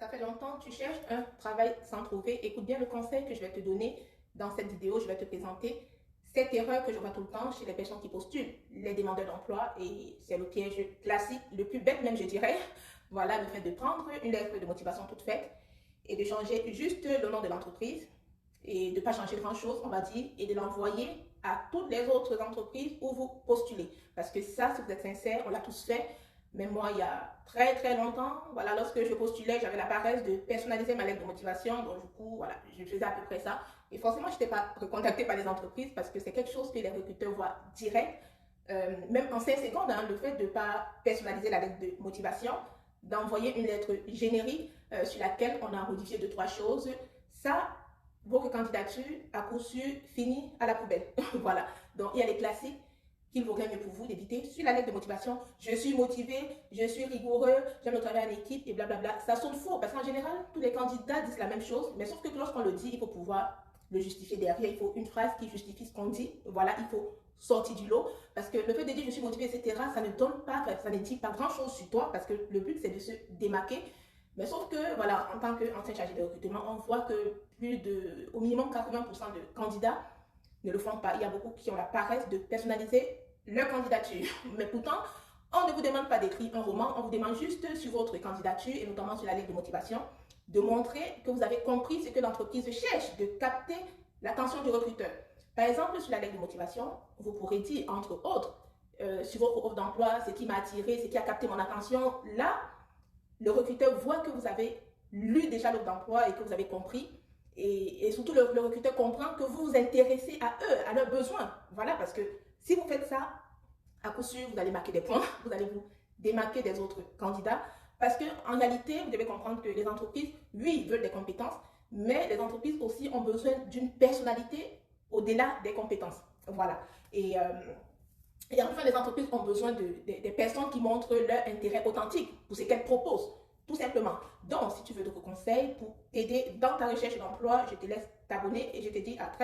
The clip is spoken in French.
Ça fait longtemps que tu cherches un travail sans trouver. Écoute bien le conseil que je vais te donner dans cette vidéo. Je vais te présenter cette erreur que je vois tout le temps chez les personnes qui postulent, les demandeurs d'emploi. Et c'est le piège classique, le plus bête même, je dirais. Voilà, le fait de prendre une lettre de motivation toute faite et de changer juste le nom de l'entreprise et de ne pas changer grand-chose, on va dire, et de l'envoyer à toutes les autres entreprises où vous postulez. Parce que ça, si vous êtes sincère, on l'a tous fait. Mais moi, il y a très très longtemps, voilà, lorsque je postulais, j'avais la paresse de personnaliser ma lettre de motivation. Donc du coup, voilà, je faisais à peu près ça. Et forcément, je n'étais pas recontactée par les entreprises parce que c'est quelque chose que les recruteurs voient direct. Même en 5 secondes, hein, le fait de ne pas personnaliser la lettre de motivation, d'envoyer une lettre générique sur laquelle on a modifié 2-3 choses, ça, votre candidature, à coup sûr, finit à la poubelle. Voilà. Donc, il y a les classiques qu'il vaudrait mieux pour vous d'éviter. Sur la lettre de motivation, je suis motivé, je suis rigoureux, j'aime le travail en équipe et blablabla. Ça sonne faux parce qu'en général, tous les candidats disent la même chose, mais sauf que lorsqu'on le dit, il faut pouvoir le justifier derrière. Il faut une phrase qui justifie ce qu'on dit. Voilà, il faut sortir du lot parce que le fait de dire je suis motivé, etc., ça ne donne pas, ça ne dit pas grand-chose sur toi parce que le but, c'est de se démarquer. Mais sauf que, voilà, en tant qu'ancien chargé de recrutement, on voit que au minimum 80% de candidats ne le font pas. Il y a beaucoup qui ont la paresse de personnaliser leur candidature. Mais pourtant, on ne vous demande pas d'écrire un roman, on vous demande juste sur votre candidature et notamment sur la lettre de motivation, de montrer que vous avez compris ce que l'entreprise cherche, de capter l'attention du recruteur. Par exemple, sur la lettre de motivation, vous pourrez dire, entre autres, sur votre offre d'emploi, ce qui m'a attiré, ce qui a capté mon attention. Là, le recruteur voit que vous avez lu déjà l'offre d'emploi et que vous avez compris. Et surtout, le recruteur comprend que vous vous intéressez à eux, à leurs besoins. Voilà, parce que si vous faites ça, à coup sûr, vous allez marquer des points, vous allez vous démarquer des autres candidats. Parce qu'en réalité, vous devez comprendre que les entreprises, oui, veulent des compétences, mais les entreprises aussi ont besoin d'une personnalité au-delà des compétences. Voilà. Et enfin, les entreprises ont besoin des personnes qui montrent leur intérêt authentique pour ce qu'elles proposent, tout simplement. Donc, si tu veux d'autres conseils pour t'aider dans ta recherche d'emploi, je te laisse t'abonner et je te dis à très